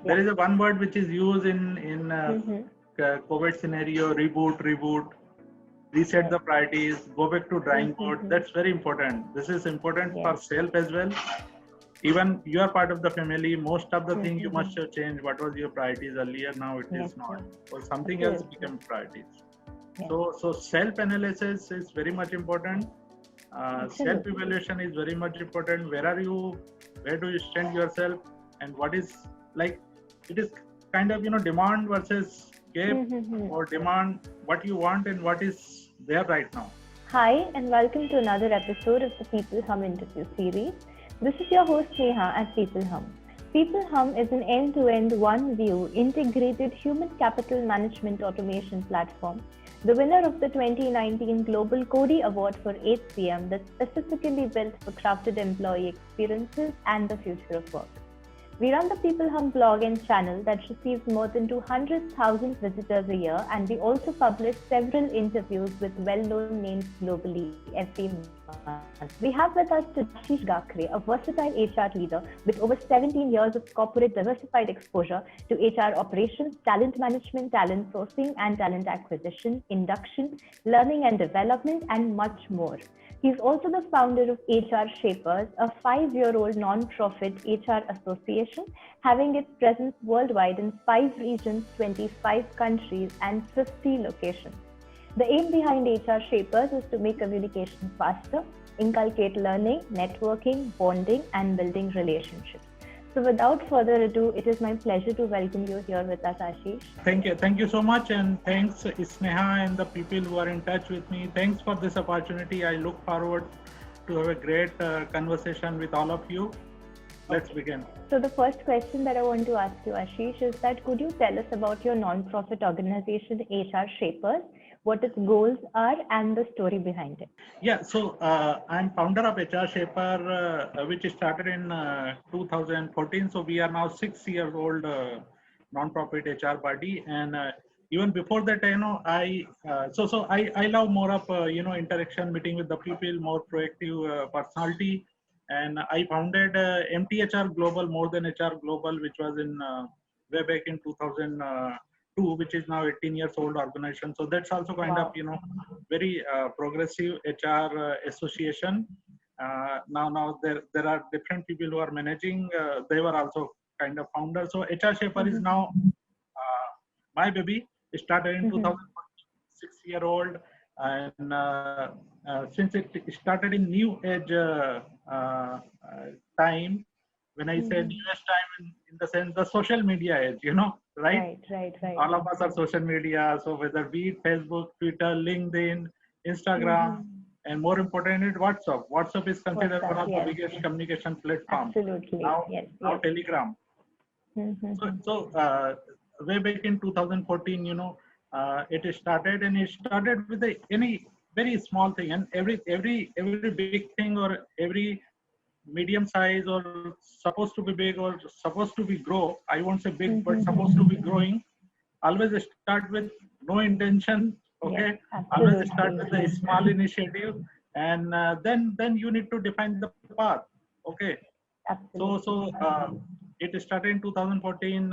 there is a one word which is used in Mm-hmm. COVID scenario: reboot, reset Yes. the priorities, go back to drawing board. Mm-hmm. That's very important. This is important Yes. for self as well. Even you are part of the family, most of the things you Mm-hmm. must have changed. What was your priorities earlier, now it Yes, is not, yes. or something else Absolutely. become priorities. Yes. So self analysis is very much important. Self Absolutely. evaluation is very much important. Where are you? Where do you stand yourself? And what is, like, it is kind of, demand versus give, Mm-hmm. or demand what you want and what is there right now. Hi, and welcome to another episode of the People Hum interview series. This is your host Neha at People Hum. People Hum is an end-to-end, one-view, integrated human capital management automation platform, the winner of the 2019 Global Cody Award for HCM that's specifically built for crafted employee experiences and the future of work. We run the People Hum blog and channel that receives more than 200,000 visitors a year, and we also publish several interviews with well-known names globally every month. We have with us today Ashish Gakre, a versatile HR leader with over 17 years of corporate diversified exposure to HR operations, talent management, talent sourcing, and talent acquisition, induction, learning and development, and much more. He's also the founder of HR Shapers, a 5-year-old non-profit HR association having its presence worldwide in 5 regions, 25 countries, and 50 locations. The aim behind HR Shapers is to make communication faster, inculcate learning, networking, bonding, and building relationships. So without further ado, it is my pleasure to welcome you here with us, Ashish. Thank you so much, and thanks Sneha and the people who are in touch with me. Thanks for this opportunity. I look forward to have a great conversation with all of you. Let's begin. So the first question that I want to ask you, Ashish, is that could you tell us about your non-profit organization, HR Shapers, what its goals are, and the story behind it? Yeah, so I'm founder of HR Shaper, which started in 2014. So we are now 6 years old non-profit HR body, and even before that, I love more of interaction, meeting with the people, more proactive personality, and I founded MTHR Global, More Than HR Global, which was in way back in 2002, which is now 18 years old organization. So that's also kind of Wow. very progressive HR association. Now there are different people who are managing. They were also kind of founders. So HR Shaper is Mm-hmm. now my baby. It started in Mm-hmm. 2006-year-old, and since it started in new age time, when I say Mm-hmm. new age time, in the sense the social media age, right? Right, right, right. All of us are social media. So whether be it Facebook, Twitter, LinkedIn, Instagram, Mm-hmm. and more importantly, WhatsApp. WhatsApp is considered one WhatsApp, of the yes. biggest communication platform. Absolutely. Now, Yes, now yes. Telegram. So, Mm-hmm. so way back in 2014, it started, and it started with any very small thing, and every big thing, or every medium size, or supposed to be big, or supposed to be grow. I won't say big, but supposed to Mm-hmm. be growing. Always start with no intention. Yes, Okay, always start absolutely. with a small initiative, and then you need to define the path. Okay, so Absolutely. it started in 2014.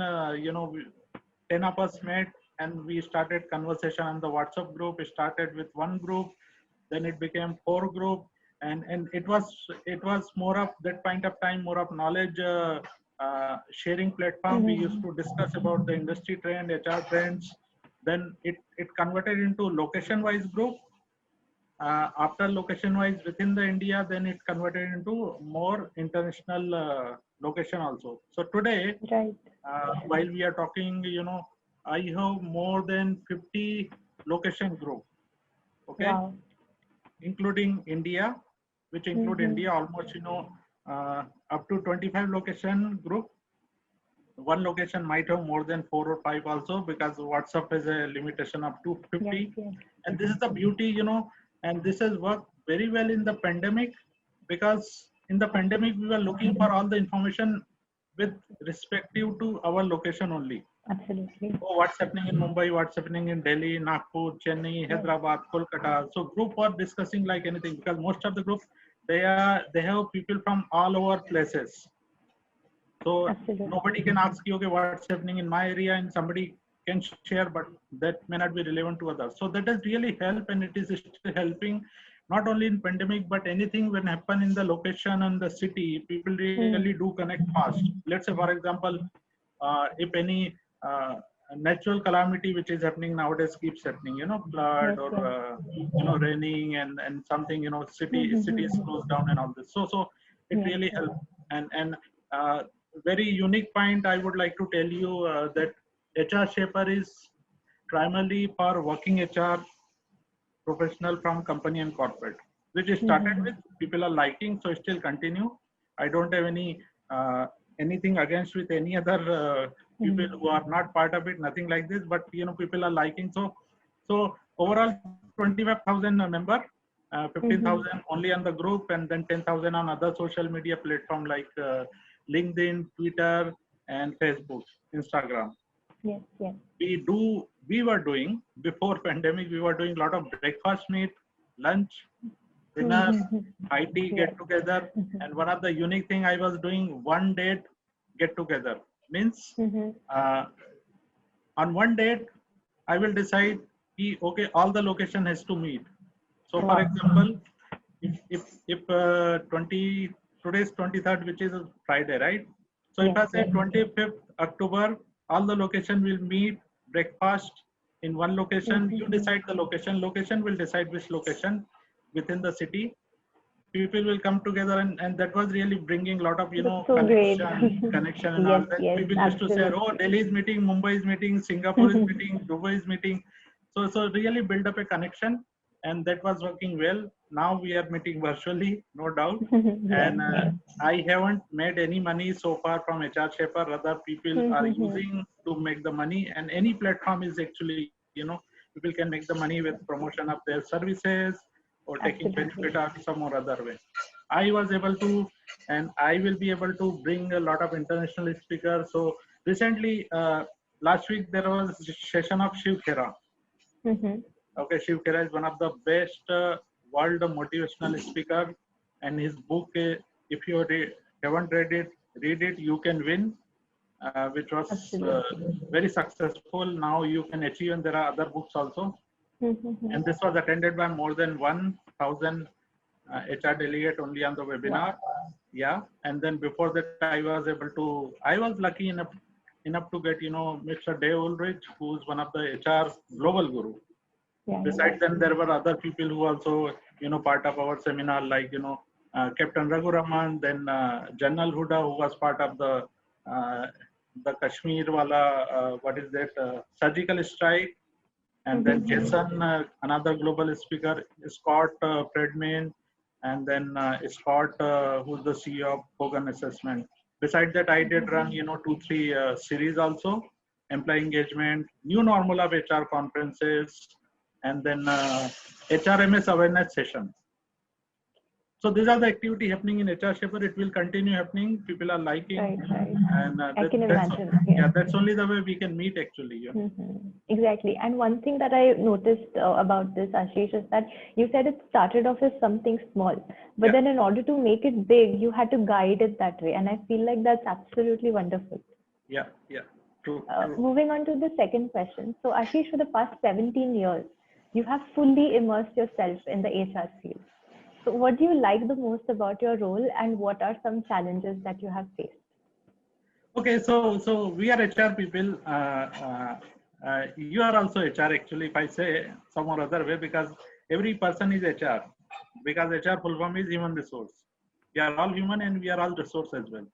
10 of us met, and we started conversation on the WhatsApp group. It started with one group, then it became 4 group, and it was more of that point of time, more of knowledge sharing platform. We used Mm-hmm. to discuss about the industry trend, HR trends. Then it converted into location wise group. After location wise within the India, then it converted into more international location also. So today, Right. while we are talking, I have more than 50 location group. Okay, Wow. including India, which include Mm-hmm. India almost, up to 25 location group. One location might have more than 4 or 5 also, because WhatsApp has a limitation of Yes, 250. yes. And this is the beauty, and this has worked very well in the pandemic, because in the pandemic we were looking for all the information with respective to our location only. Absolutely. Oh, what's happening in Mumbai, what's happening in Delhi, Nagpur, Chennai, Yes. Hyderabad, Kolkata. So group are discussing like anything, because most of the group, they have people from all over places. So Absolutely. nobody can ask you, okay, what's happening in my area, and somebody can share, but that may not be relevant to others. So that does really help, and it is still helping, not only in pandemic, but anything when happen in the location and the city, people really do connect fast. Let's say, for example, if any natural calamity which is happening nowadays keeps happening, flood Yes, or yes. raining and something, city is closed down and all this. So it Yes, really yes. helps. And uh, very unique point I would like to tell you, that HR Shaper is primarily for working HR professional from company and corporate, which is started with people are liking, so still continue. I don't have anything against with any other people who are not part of it, nothing like this, but people are liking. So overall 25,000 member, 15,000 only on the group, and then 10,000 on other social media platform like LinkedIn, Twitter, and Facebook, Instagram. Yes, yes. We were doing before pandemic, we were doing a lot of breakfast meet, lunch, dinners, IT Yes. get together. And one of the unique thing I was doing, one date get together, means uh, on one date I will decide, okay, all the location has to meet. So for Wow. example, if 20 today's 23rd, which is a Friday, right? So if Yes, I say yes. 25th October, all the location will meet, breakfast in one location. You decide the location. Location will decide which location within the city. People will come together, and that was really bringing a lot of That's so great. connection and all Yes, that. yes, People used to say, oh, absolutely. Delhi is meeting, Mumbai is meeting, Singapore is meeting, Dubai is meeting. So really build up a connection, and that was working well. Now we are meeting virtually, no doubt. Yes, And yes. I haven't made any money so far from HR Shaper. Other people are using to make the money, and any platform is actually, people can make the money with promotion of their services or taking Absolutely. benefit of some or other way. I was able to, and I will be able to bring a lot of international speakers. So recently, last week there was a session of Shiv Khera. Okay, Shiv Khera is one of the best world motivational speaker, and his book, if you haven't read it, You Can Win, which was Absolutely. very successful. Now you can achieve, and there are other books also. And this was attended by more than 1,000 HR delegate only on the webinar. Wow. Yeah, and then before that, I was lucky enough to get, Mr. Dave Ulrich, who's one of the HR global guru. Yeah, Besides them, there were other people who also, part of our seminar, like, Captain Raghu Raman, then General Huda, who was part of the Kashmir wala, what is that, surgical strike. And then Jason, another global speaker, Scott Fredman, and then Scott, who's the CEO of Hogan Assessment. Besides that, I did run, 2-3 series also, employee engagement, new normal of HR conferences, and then HRMS awareness session. So these are the activity happening in HR Shaper. It will continue happening. People are liking, right. and I can that's, imagine. yeah, Yes. that's only the way we can meet actually. Exactly. And one thing that I noticed about this, Ashish, is that you said it started off as something small, but Yeah. then in order to make it big, you had to guide it that way. And I feel like that's absolutely wonderful. Yeah, true. Moving on to the second question. So, Ashish, for the past 17 years, you have fully immersed yourself in the HR field. So, what do you like the most about your role, and what are some challenges that you have faced? Okay, so we are HR people. You are also HR actually, if I say some or other way, because every person is HR. Because HR full form is human resource. We are all human and we are all resource as well.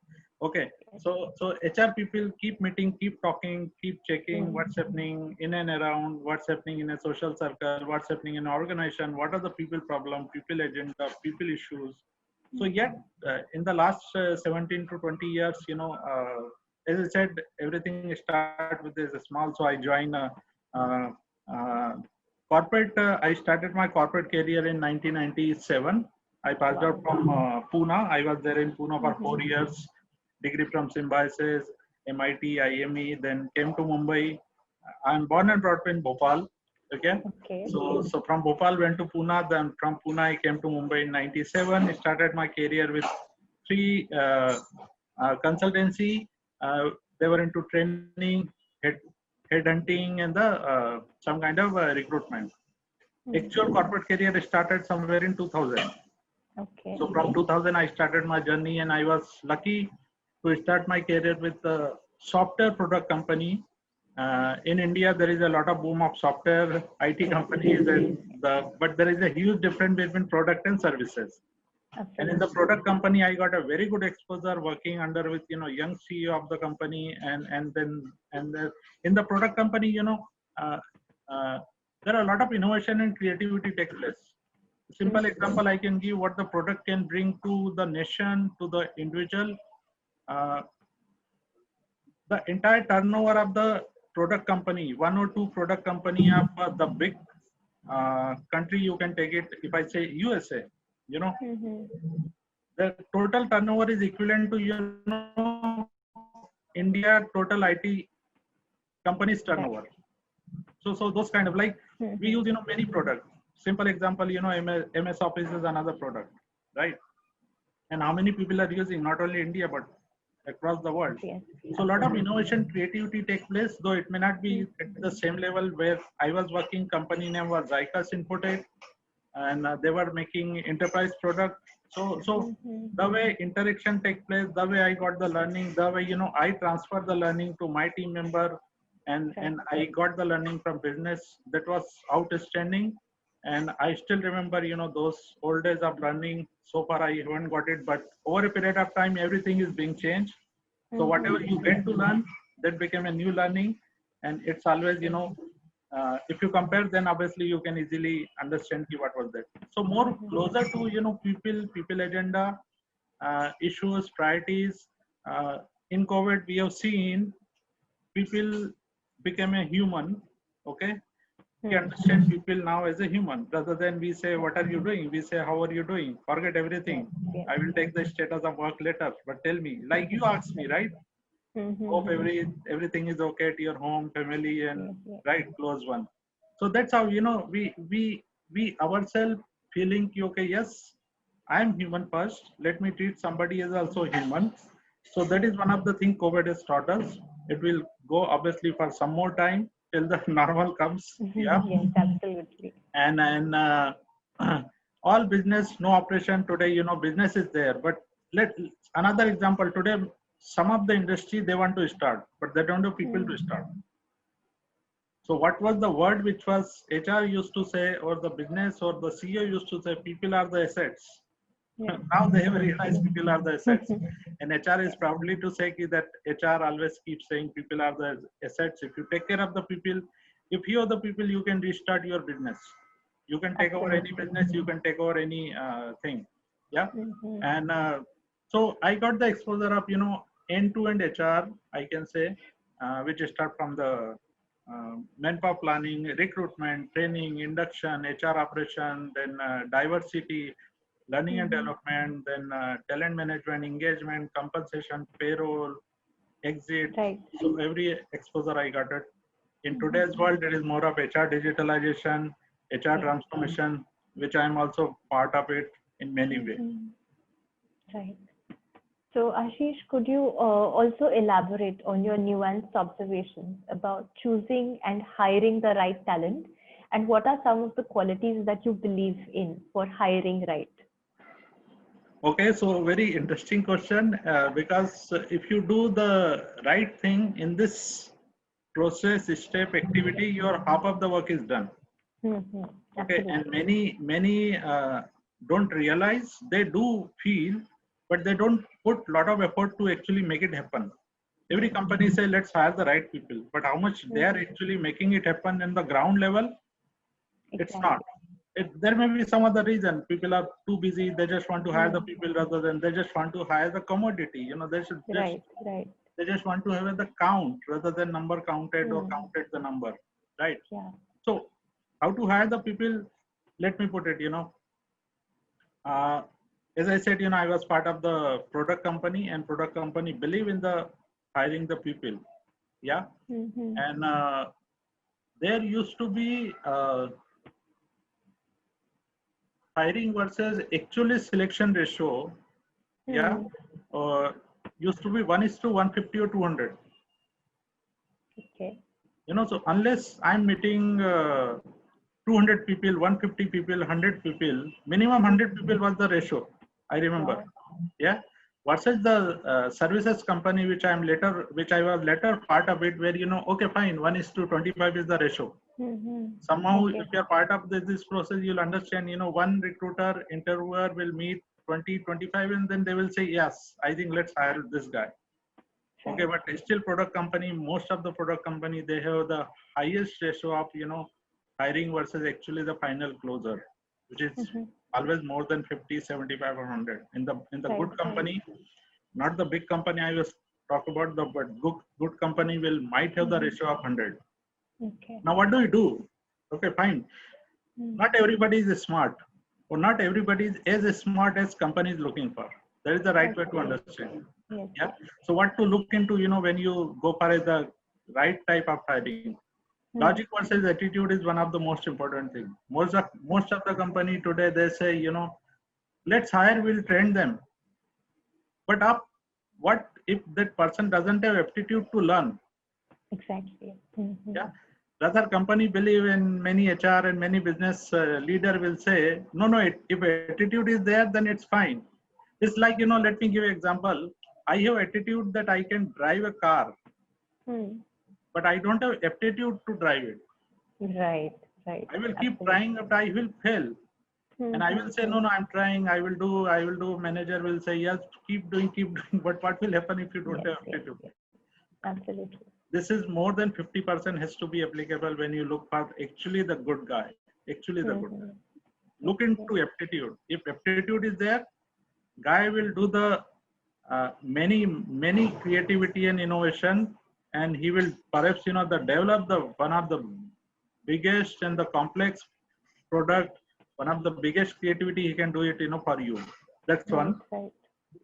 Okay, so HR people keep meeting, keep talking, keep checking what's happening in and around, what's happening in a social circle, what's happening in an organization, what are the people problem, people agenda, people issues. So yet, in the last 17 to 20 years, as I said, everything started with this small. So I joined uh, uh, corporate. I started my corporate career in 1997. I passed out from Pune. I was there in Pune for 4 years. Degree from Symbiosis, MIT, IME. Then came to Mumbai. I'm born and brought up in Bhopal. Okay. So from Bhopal went to Pune. Then from Pune I came to Mumbai in '97. Started my career with three consultancy, they were into training, headhunting, and the some kind of recruitment. Actual corporate career started somewhere in 2000. Okay. So from 2000, I started my journey, and I was lucky to start my career with a software product company. In India, there is a lot of boom of software IT companies, and but there is a huge difference between product and services. And in the product company, I got a very good exposure working under with young CEO of the company, in the product company, uh, uh, there are a lot of innovation and creativity take place. Simple example I can give what the product can bring to the nation, to the individual. Uh, the entire turnover of the product company, one or two product company of the big country, you can take it. If I say USA, the total turnover is equivalent to India total IT companies turnover. So those kind of like we use many products. Simple example, MS Office is another product, right? And how many people are using not only India but across the world. So a lot of innovation, creativity take place, though it may not be at the same level where I was working. Company name was Zycus Infotech, and they were making enterprise product. So the way interaction take place, the way I got the learning, the way I transfer the learning to my team member, and I got the learning from business, that was outstanding. And I still remember those old days of learning. So far I haven't got it, but over a period of time everything is being changed. So whatever you get to learn, that became a new learning. And it's always if you compare, then obviously you can easily understand what was that. So more closer to people agenda, issues, priorities. In COVID, we have seen people become a human. Okay, we understand people now as a human rather than we say what are you doing. We say how are you doing. Forget everything. I will take the status of work later. But tell me, like you asked me, right? Hope everything is okay at your home, family, and right close one. So that's how we ourselves feeling okay, yes, I am human first. Let me treat somebody as also human. So that is one of the things COVID has taught us. It will go obviously for some more time till the normal comes. Yeah. Yes, absolutely. And all business, no operation today. Business is there, but let another example today. Some of the industry they want to start, but they don't have people to start. So what was the word which was HR used to say, or the business or the CEO used to say, people are the assets. Now they have realized people are the assets. And HR is proudly to say that HR always keeps saying people are the assets. If you take care of the people, if you are the people, you can restart your business. You can take over any business, you can take over any thing. Yeah. And so I got the exposure of, end-to-end HR, I can say, which start from the manpower planning, recruitment, training, induction, HR operation, then diversity, learning and development, then talent management, engagement, compensation, payroll, exit. So every exposure I got it. In today's world, it is more of HR digitalization, HR transformation, which I am also part of it in many ways. Right. So Ashish, could you also elaborate on your nuanced observations about choosing and hiring the right talent? And what are some of the qualities that you believe in for hiring right? Okay, so very interesting question, because if you do the right thing in this process, step, activity, your half of the work is done. Okay, and many don't realize, they do feel, but they don't put a lot of effort to actually make it happen. Every company say, let's hire the right people, but how much they are actually making it happen in the ground level, it's not. There may be some other reason. People are too busy. They just want to hire the people rather than they just want to hire the commodity. They should just, they just want to have the count rather than number counted or counted the number, right? So how to hire the people? Let me put it, as I said, I was part of the product company, and product company believe in the hiring the people. Yeah. And there used to be hiring versus actually selection ratio. Yeah. used to be 1:150 or 200. Okay. So unless I'm meeting 200 people, 150 people, 100 people, minimum 100 people was the ratio, I remember. Wow. Yeah. Versus the services company, which I was later part of it, where, okay, fine, 1:25 is the ratio. Somehow, Okay. if you're part of this process, you'll understand, one recruiter, interviewer will meet 20, 25, and then they will say, yes, I think let's hire this guy. Okay, but still product company, most of the product company, they have the highest ratio of, hiring versus actually the final closer, which is always more than 50, 75 or 100. In the good company, not the big company I was talk about, but good company might have the ratio of 100. Okay. Now, what do you do? Okay, fine. Not everybody is smart, or not everybody is as smart as company is looking for. That is the right way to understand. Yes. Yeah. So what to look into, when you go for the right type of hiring. Logic versus attitude is one of the most important thing. Most of the company today, they say, let's hire, we'll train them. But what if that person doesn't have aptitude to learn? Exactly. Yeah. Rather, company believe in many HR and many business leader will say, no, if attitude is there, then it's fine. It's like, let me give you an example. I have attitude that I can drive a car, but I don't have aptitude to drive it. Right. I will keep trying, but I will fail. And I will say, no, I'm trying, I will do. Manager will say, yes, keep doing. But what will happen if you don't have aptitude? Yes. Absolutely. This is more than 50% has to be applicable when you look for actually the good guy. Actually the good guy. Look into aptitude. If aptitude is there, guy will do the many creativity and innovation, and he will perhaps develop the one of the biggest and the complex product, one of the biggest creativity he can do it for you. That's one. Right.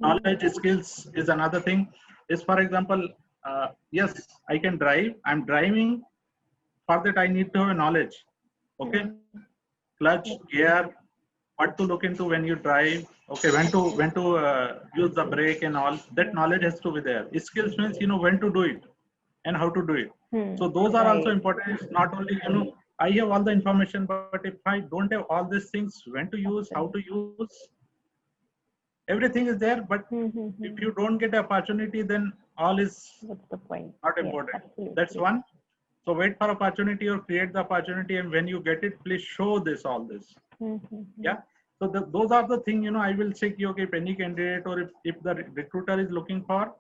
Knowledge skills is another thing. Is, for example, yes, I can drive, I'm driving. For that I need to have a knowledge. Okay, clutch, gear, what to look into when you drive. Okay, when to use the brake and all that knowledge has to be there. Skills means when to do it and how to do it. So those are also important. It's not only I have all the information, but if I don't have all these things, when to use, how to use, everything is there. But if you don't get opportunity, then all is What's the point? not important. That's one. So wait for opportunity or create the opportunity, and when you get it, please show all this. Yeah. So those are the thing, I will say, okay, if any candidate or if the recruiter is looking for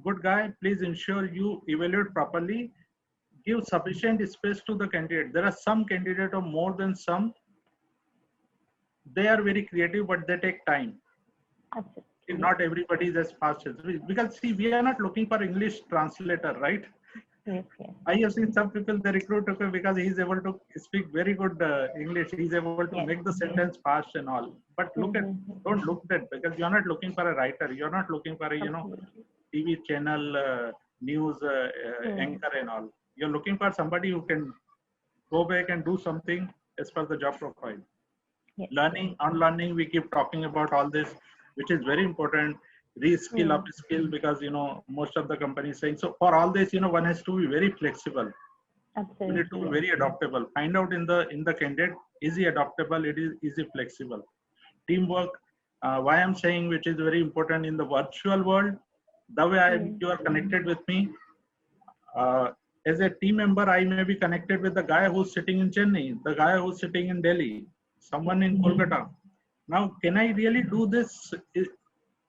good guy, please ensure you evaluate properly, give sufficient space to the candidate. There are some candidate or more than some, they are very creative, but they take time. Absolutely. Not everybody is as fast as we, because see, we are not looking for English translator, right? Yes. I have seen some people they recruit because he is able to speak very good English. He is able to make the sentence fast and all. But don't look at, because you are not looking for a writer. You are not looking for a TV channel news anchor and all. You are looking for somebody who can go back and do something as per the job profile. Learning, unlearning, we keep talking about all this, which is very important. Reskill, upskill, because most of the companies saying so. For all this, one has to be very flexible. Absolutely. You need to be very adaptable. Find out in the candidate, is he adaptable? Is he flexible? Teamwork. Why I'm saying, which is very important in the virtual world, the way you are connected with me. As a team member, I may be connected with the guy who's sitting in Chennai, the guy who's sitting in Delhi, someone in Kolkata. Now, can I really do this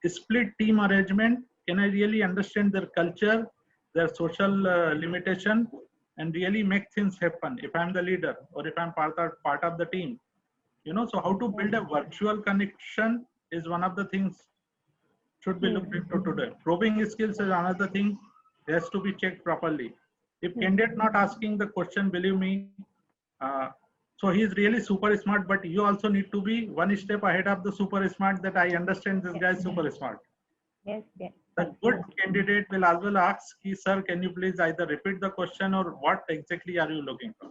split team arrangement? Can I really understand their culture, their social limitation, and really make things happen if I'm the leader or if I'm part of the team? So how to build a virtual connection is one of the things should be looked into today. Probing skills is another thing, has to be checked properly. If candidate not asking the question, believe me, so he's really super smart, but you also need to be one step ahead of the super smart, that I understand this guy is super smart. Yes. The good candidate will always ask, sir, can you please either repeat the question or what exactly are you looking for?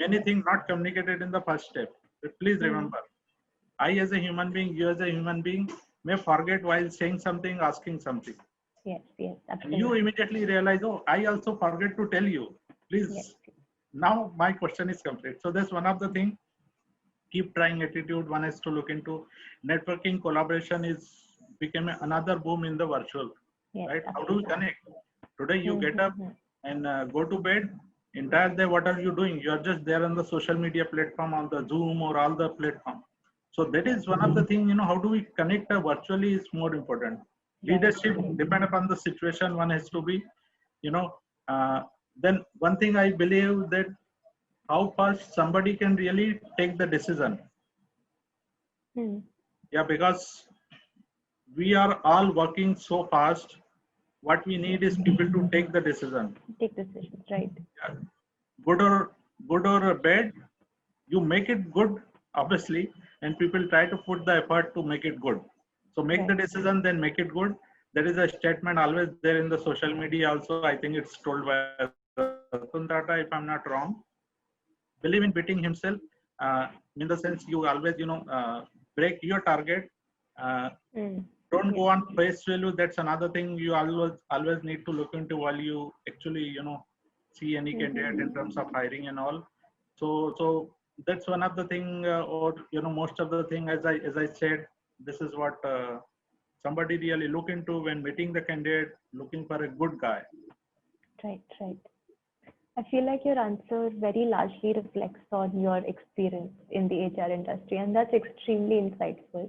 Anything not communicated in the first step. But please remember, I as a human being, you as a human being, may forget while saying something, asking something. Yes, yes, And absolutely. you immediately realize, oh, I also forget to tell you. Please, Yes. now my question is complete. So that's one of the things. Keep trying attitude. One has to look into networking. Collaboration is became another boom in the virtual. Yes, Right? How do we absolutely. connect? Today you get up Mhm. and go to bed. Entire day, what are you doing? You are just there on the social media platform, on the Zoom or all the platform. So that is one of the things. How do we connect virtually is more important. Leadership depend upon the situation. One has to be, you know. Then one thing I believe that how fast somebody can really take the decision. Hmm. Yeah, because we are all working so fast. What we need is people to take the decision. Take decisions, right? Yeah. Good or bad, you make it good, obviously, and people try to put the effort to make it good. So make the Right. decision, then make it good. There is a statement always there in the social media also. I think it's told by Ratan Tata, if I'm not wrong. Believe in beating himself, in the sense you always, break your target. Uh, Hmm. don't Yes. go on face value. That's another thing you always need to look into while you actually, see any candidate in terms of hiring and all. So that's one of the thing, or most of the thing, as I said, this is what somebody really look into when meeting the candidate, looking for a good guy. Right, right. I feel like your answer very largely reflects on your experience in the HR industry, and that's extremely insightful.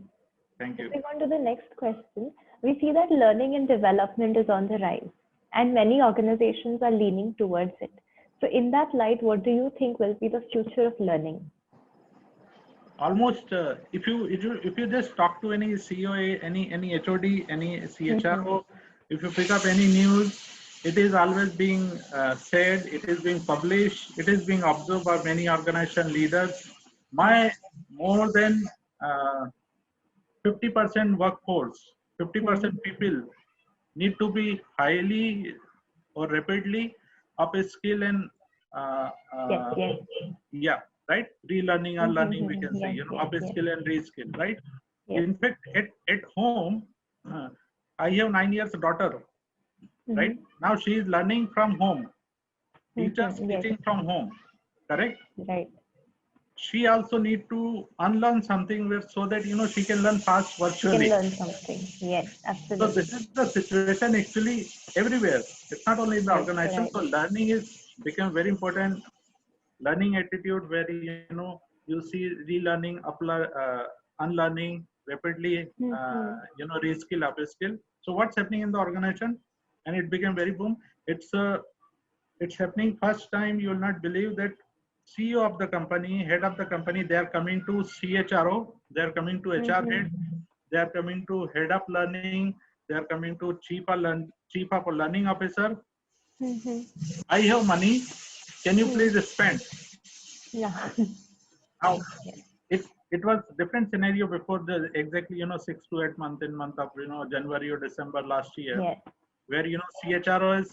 Thank you. Moving on to the next question, we see that learning and development is on the rise, and many organizations are leaning towards it. So, in that light, what do you think will be the future of learning? Almost, if you just talk to any COA, any HOD, any CHRO, if you pick up any news, it is always being said, it is being published, it is being observed by many organization leaders. My more than 50% workforce, 50% people need to be highly or rapidly up a skill and uh, Yes, uh, yes. yeah, right, relearning or learning, we can say, Yes, yes, up a yes, skill and reskill, right? yes. In fact, at home, uh, I have 9 years daughter, right? Now she is learning from home, teachers Yes, teaching from home, correct? right. She also need to unlearn something so that she can learn fast You can virtually. learn something. Yes, So absolutely. this is the situation actually everywhere. It's not only in the Right, organization. right. So learning is become very important. Learning attitude where you see relearning, unlearning rapidly, reskill, upskill. So what's happening in the organization, and it became very boom. It's happening first time. You will not believe that CEO of the company, head of the company, they are coming to CHRO, they are coming to HR head, they are coming to head of learning, they are coming to chief of learning officer. I have money. Can you please spend? Yeah. Now, Yes, yes. it was different scenario before the exactly 6 to 8 months in month of January or December last year, Yes. where CHROs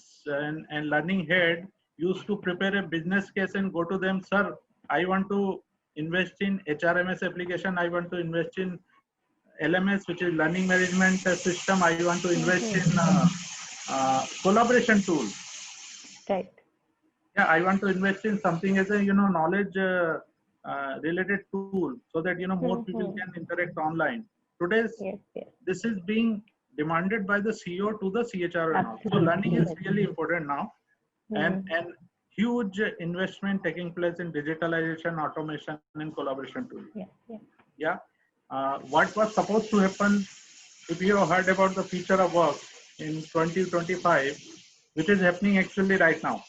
and learning head used to prepare a business case and go to them, sir, I want to invest in HRMS application, I want to invest in LMS, which is learning management system, I want to invest in collaboration tool. Right. Yeah, I want to invest in something as a knowledge related tool, so that more people can interact online. Today's Yes, yes. this is being demanded by the CEO to the CHRO now. So learning Absolutely. is really important now, and huge investment taking place in digitalization, automation, and collaboration tools. Yes, yes. Yeah, what was supposed to happen, if you have heard about the future of work in 2025, which is happening actually right now,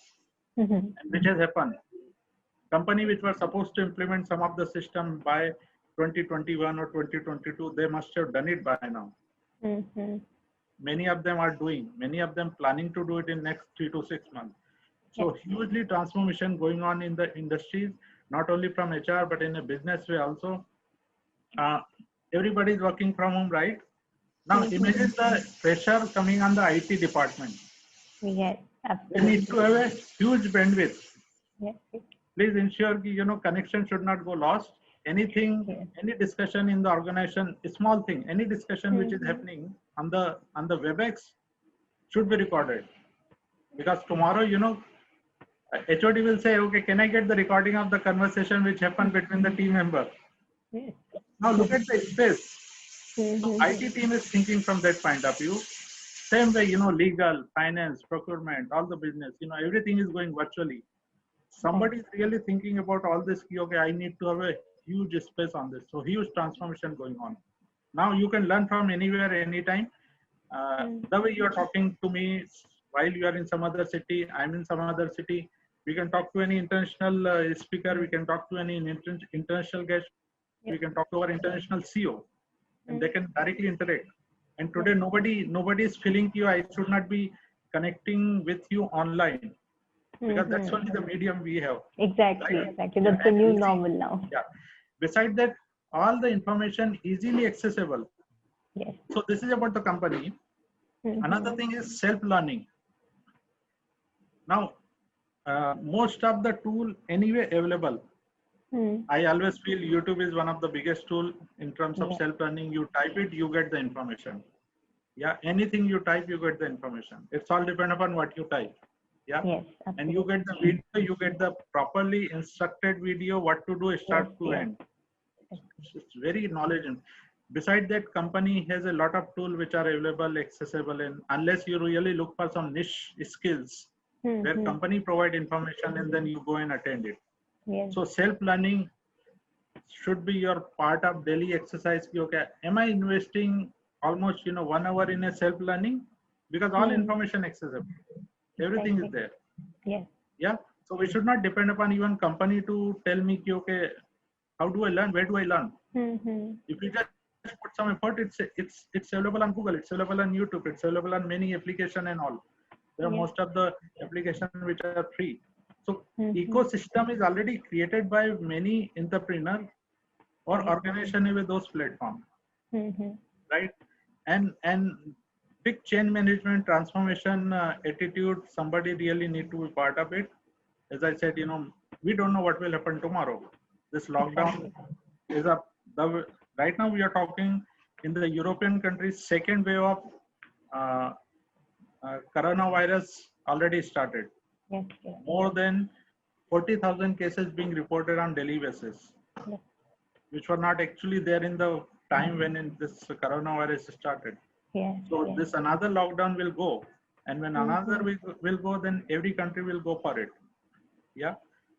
and which has happened. Company which were supposed to implement some of the system by 2021 or 2022, they must have done it by now. Many of them are doing, many of them planning to do it in next 3 to 6 months. So hugely transformation going on in the industries, not only from HR but in a business way also. Everybody is working from home, right? Now imagine the pressure coming on the IT department. Yes, They need to absolutely. have a huge bandwidth. Yes, yes. Please ensure connection should not go lost. anything, Yes. any discussion in the organization, a small thing, any discussion which is Mhm. happening on the WebEx should be recorded, because tomorrow, HOD will say, okay, can I get the recording of the conversation which happened between the team member? Yes. Now look at the space. So Mhm. IT team is thinking from that point of view. Same way, legal, finance, procurement, all the business, everything is going virtually. Somebody is really thinking about all this. Okay, I need to have a huge space on this. So huge transformation going on. Now you can learn from anywhere, anytime. The way you are talking to me while you are in some other city, I'm in some other city. We can talk to any international speaker. We can talk to any international guest. We can talk to our international CEO, and they can directly interact. And today, nobody is feeling you. I should not be connecting with you online, because that's only the medium we have. Exactly, Right? exactly. Yeah, That's the and new easy. normal now. Yeah. Besides that, all the information easily accessible. Yes. So this is about the company. Another thing is self-learning. Now, most of the tool anyway available. I always feel YouTube is one of the biggest tool in terms of Yeah. self-learning. You type it, you get the information. Yeah, anything you type, you get the information. It's all depend upon what you type. Yeah. Yes, And you absolutely. get the video, you get the properly instructed video, what to do, start to Yes. end. It's very knowledgeable. Besides that, company has a lot of tools which are available, accessible, and unless you really look for some niche skills, where company provide information and then you go and attend it. Yes. So self-learning should be your part of daily exercise. Okay, am I investing almost 1 hour in a self-learning? Because all information accessible, everything is there. Yes. Yeah. So we should not depend upon even company to tell me, okay, how do I learn? Where do I learn? If you just put some effort, it's available on Google, it's available on YouTube, it's available on many application and all. There are most of the applications which are free. So ecosystem is already created by many entrepreneurs or organization with those platforms, right? And big change management transformation attitude. Somebody really need to be part of it. As I said, we don't know what will happen tomorrow. This lockdown is up. Right now we are talking in the European countries, second wave of uh, coronavirus already started. Yes. More than 40,000 cases being reported on daily basis, which were not actually there in the time when this coronavirus started. Yes. So this another lockdown will go, and when another will go, then every country will go for it. Yeah.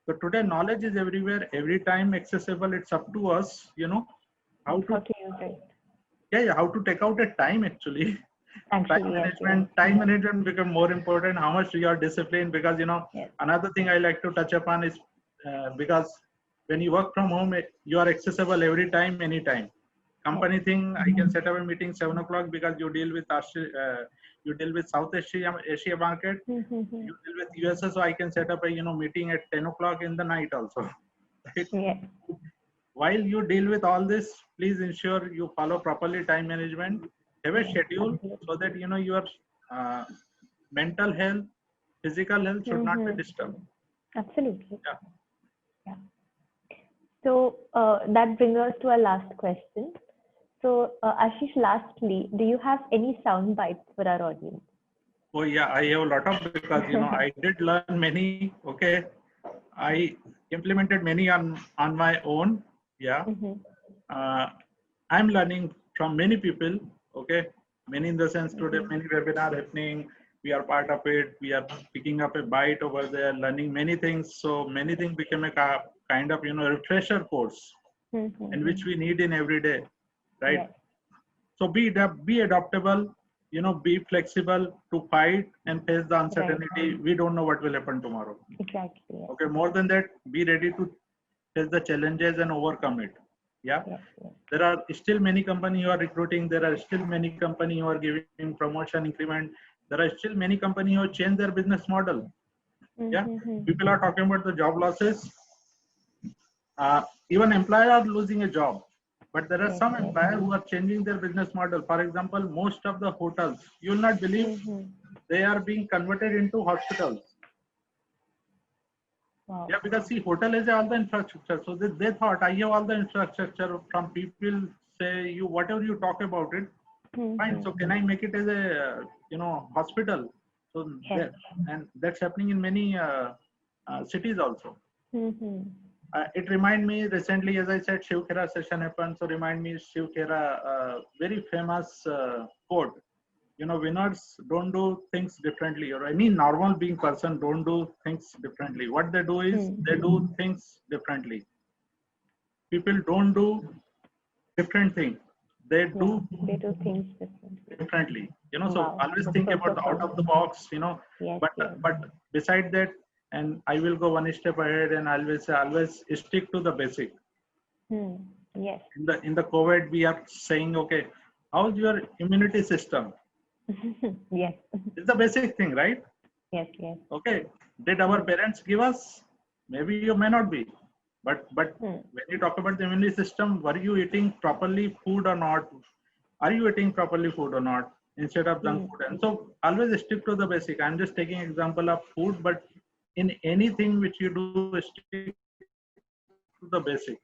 So today knowledge is everywhere, every time accessible. It's up to us, how to use it. how to take out a time actually. Actually, Time management become more important. How much you are disciplined, because another thing I like to touch upon is because when you work from home, you are accessible every time, anytime. Company thing, I can set up a meeting 7 o'clock because you deal with you deal with South Asia market. You deal with USA, so I can set up a meeting at 10 o'clock in the night also. Right? Yes. While you deal with all this, please ensure you follow properly time management. Have a schedule so that your mental health, physical health should not be disturbed. Absolutely. Yeah. So that brings us to our last question. So Ashish, lastly, do you have any sound bites for our audience? Oh yeah, I have a lot of, because I did learn many. Okay, I implemented many on my own. Yeah, I'm learning from many people. Okay, many in the sense today many webinar happening. We are part of it. We are picking up a bite over there, learning many things. So many things became a kind of refresher course, and which we need in every day, right? Yes. So be adaptable, be flexible to fight and face the uncertainty. We don't know what will happen tomorrow. Exactly. Yes. Okay, more than that, be ready to face the challenges and overcome it. Yeah. There are still many companies who are recruiting. There are still many companies who are giving promotion, increment. There are still many companies who have changed their business model. Yeah. People are talking about the job losses. Even employers are losing a job. But there are some employers who are changing their business model. For example, most of the hotels, you will not believe, they are being converted into hospitals. Wow. Yeah, because see, hotel has all the infrastructure. So they thought I have all the infrastructure from people say you whatever you talk about it, fine. So can I make it as a hospital? So Yes. there, and that's happening in many cities also. It remind me recently, as I said, Shiv Khera session happened. So remind me Shiv Khera, very famous quote. Winners don't do things differently, or any normal being person don't do things differently. What they do is they do things differently. People don't do different things. They do They do things differently. So Wow. always That's think so about the out of the profound. box. Yes, But yes. beside that, and I will go one step ahead and always stick to the basic. Yes. In the COVID, we are saying, okay, how's your immunity system? Yes. It's the basic thing, right? Yes, yes. Okay, did our parents give us? Maybe you may not be, but when you talk about the immunity system, were you eating properly food or not? Are you eating properly food or not instead of junk food? And so always stick to the basic. I'm just taking example of food, but in anything which you do, stick to the basic.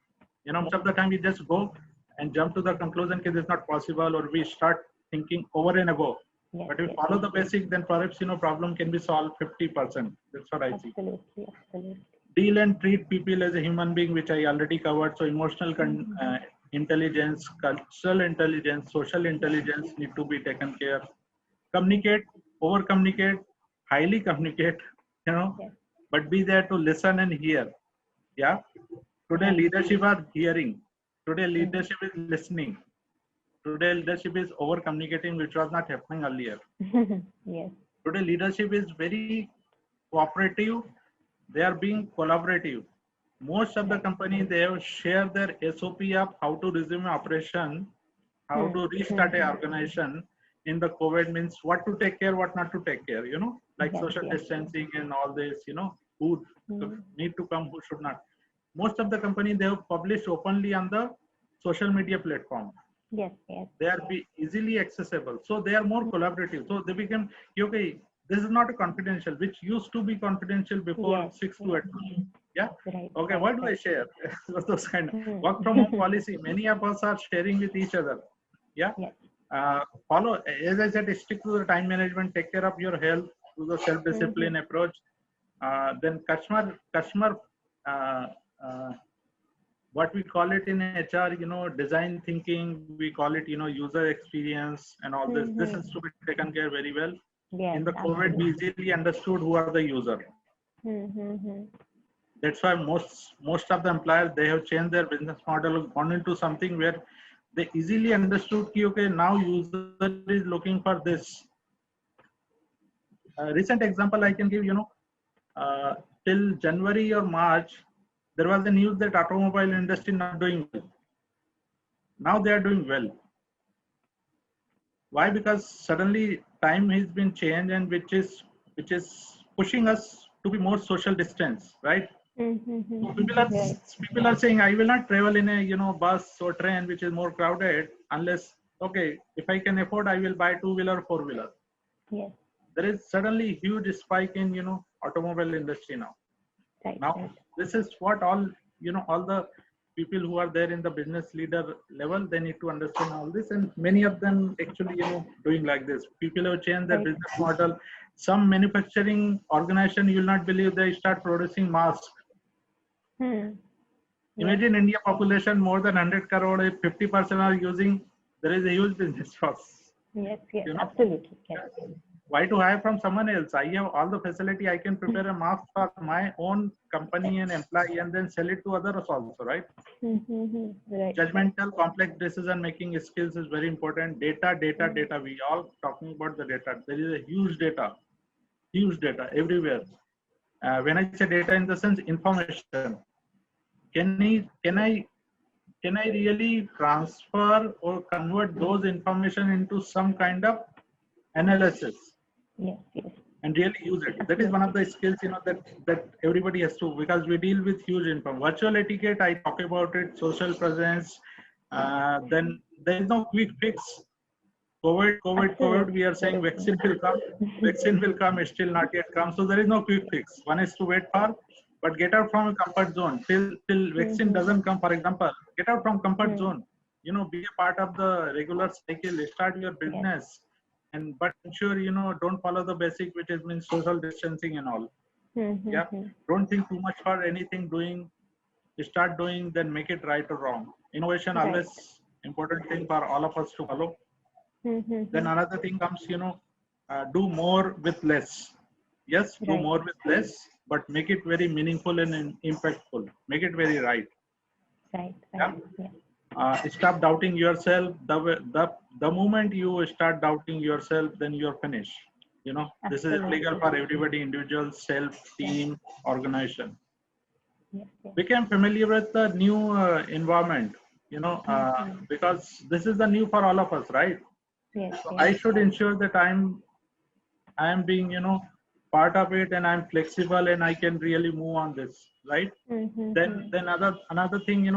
Most of the time we just go and jump to the conclusion that this is not possible, or we start thinking over and above. Yes, But if we yes. follow the basic, then perhaps problem can be solved 50%. That's what I see. Absolutely. Deal and treat people as a human being, which I already covered. So emotional intelligence, cultural intelligence, social intelligence need to be taken care. Communicate, over communicate, highly communicate, Yes. but be there to listen and hear. Yeah. Today Right. leadership are hearing. Today leadership is listening. Today leadership is over communicating, which was not happening earlier. Yes. Today leadership is very cooperative. They are being collaborative. Most of the company, they have shared their SOP of how to resume operation, how to restart an organization in the COVID, means what to take care, what not to take care, like Yes, social yes. distancing and all this, who need to come, who should not. Most of the company, they have published openly on the social media platform. Yes, yes. They are be easily accessible, so they are more collaborative. So they become, okay, this is not a confidential, which used to be confidential before Yes, 6 to 8 months. Yeah. Right. Okay, right, what do I right. share? Those kind of work from home policy, many of us are sharing with each other. Yeah. Yes. Follow, as I said, stick to the time management, take care of your health, to the self-discipline approach. Then customer uh, uh, what we call it in HR, design thinking, we call it, user experience and all this. This is to be taken care very well. Yes, In the COVID, we easily understood who are the user. That's why most of the employers, they have changed their business model, gone into something where they easily understood, okay, now user is looking for this. Recent example I can give, till January or March, there was the news that automobile industry not doing well. Now they are doing well. Why? Because suddenly time has been changed, and which is pushing us to be more social distance, right? So people are saying, I will not travel in a bus or train which is more crowded unless, okay, if I can afford, I will buy two-wheeler, four-wheeler. Yes. There is suddenly huge spike in automobile industry now. Right. Now Right. this is what all the people who are there in the business leader level, they need to understand all this, and many of them actually doing like this. People have changed their Right. business model. Some manufacturing organization, you will not believe, they start producing masks. Yes. Imagine India population more than 100 crore, if 50% are using, there is a huge business for us. Yes. Yes. Absolutely. Yes. Why to hire from someone else? I have all the facility. I can prepare a mask for my own company and employee, and then sell it to others also, right? Right. Judgmental, complex decision making skills is very important. Data. We all talking about the data. There is a huge data everywhere. When I say data, in the sense information, can I really transfer or convert those information into some kind of analysis? Yes. Yes. And really use it. That is one of the skills, that everybody has to, because we deal with huge income. Virtual etiquette, I talk about it. Social presence. Then there is no quick fix. COVID. We are saying vaccine will come. Vaccine will come. It's still not yet come. So there is no quick fix. One is to wait for but get out from a comfort zone till vaccine doesn't come. For example, get out from comfort zone. You know, be a part of the regular cycle. Start your business, and but ensure don't follow the basic, which is means social distancing and all. Yeah, don't think too much for anything doing. Start doing, then make it right or wrong. Innovation always important thing for all of us to follow. Then another thing comes, do more with less. Yes, do more with less, but make it very meaningful and impactful. Make it very right. Stop doubting yourself. The moment you start doubting yourself, then you're finished. This is applicable for everybody, individual, self, team, organization. Become familiar with the new environment, because this is the new for all of us, right? So I should ensure that I am being, part of it, and I'm flexible, and I can really move on this, right? Then another thing,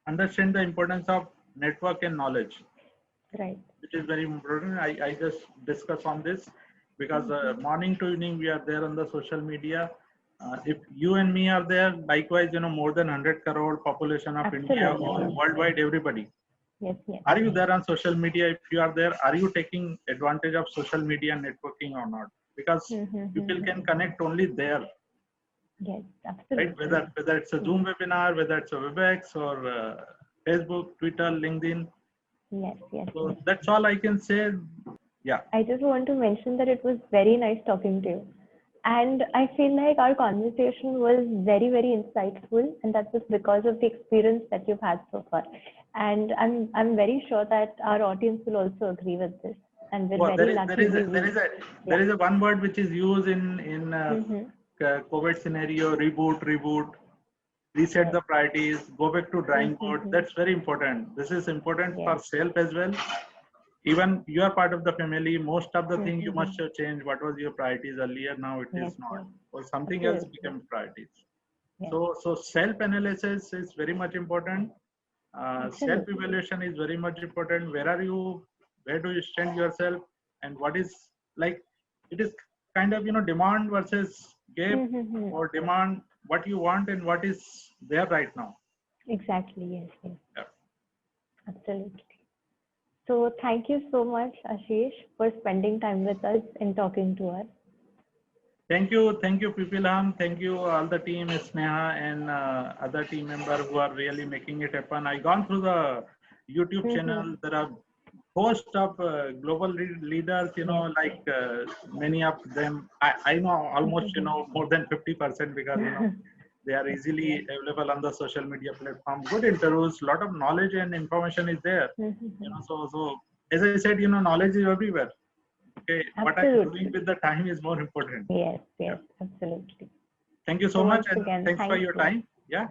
understand the importance of network and knowledge, which is very important. I just discuss on this because morning to evening we are there on the social media. If you and me are there, likewise, more than 100 crore population of India, all worldwide, everybody. Are you there on social media? If you are there, are you taking advantage of social media networking or not? Because people can connect only there. Yes, absolutely. Right? Whether it's a Zoom webinar, whether it's a WebEx or Facebook, Twitter, LinkedIn. So that's all I can say. Yeah. I just want to mention that it was very nice talking to you. And I feel like our conversation was very, very insightful, and that's just because of the experience that you've had so far. And I'm very sure that our audience will also agree with this. And we're very lucky. There is a one word which is used in COVID scenario: reboot, reset the priorities, go back to drawing board. That's very important. This is important for self as well. Even you are part of the family, most of the thing you must have changed. What was your priorities earlier? Now it is not, or something else become priorities. So self-analysis is very much important. Self-evaluation is very much important. Where are you? Where do you stand yourself? And what is like? It is kind of demand versus gap, or demand what you want and what is there right now. Exactly. Yes. Absolutely. So thank you so much, Ashish, for spending time with us and talking to us. Thank you, Pipilham. Thank you, all the team, Sneha and other team members who are really making it happen. I gone through the YouTube channel. There are host of global leaders, like many of them. I know almost, more than 50% because, they are easily available on the social media platform. Good interviews, lot of knowledge and information is there. So as I said, knowledge is everywhere. Okay, what I'm doing with the time is more important. Yes, absolutely. Thank you so much, and thanks for your time. Yeah.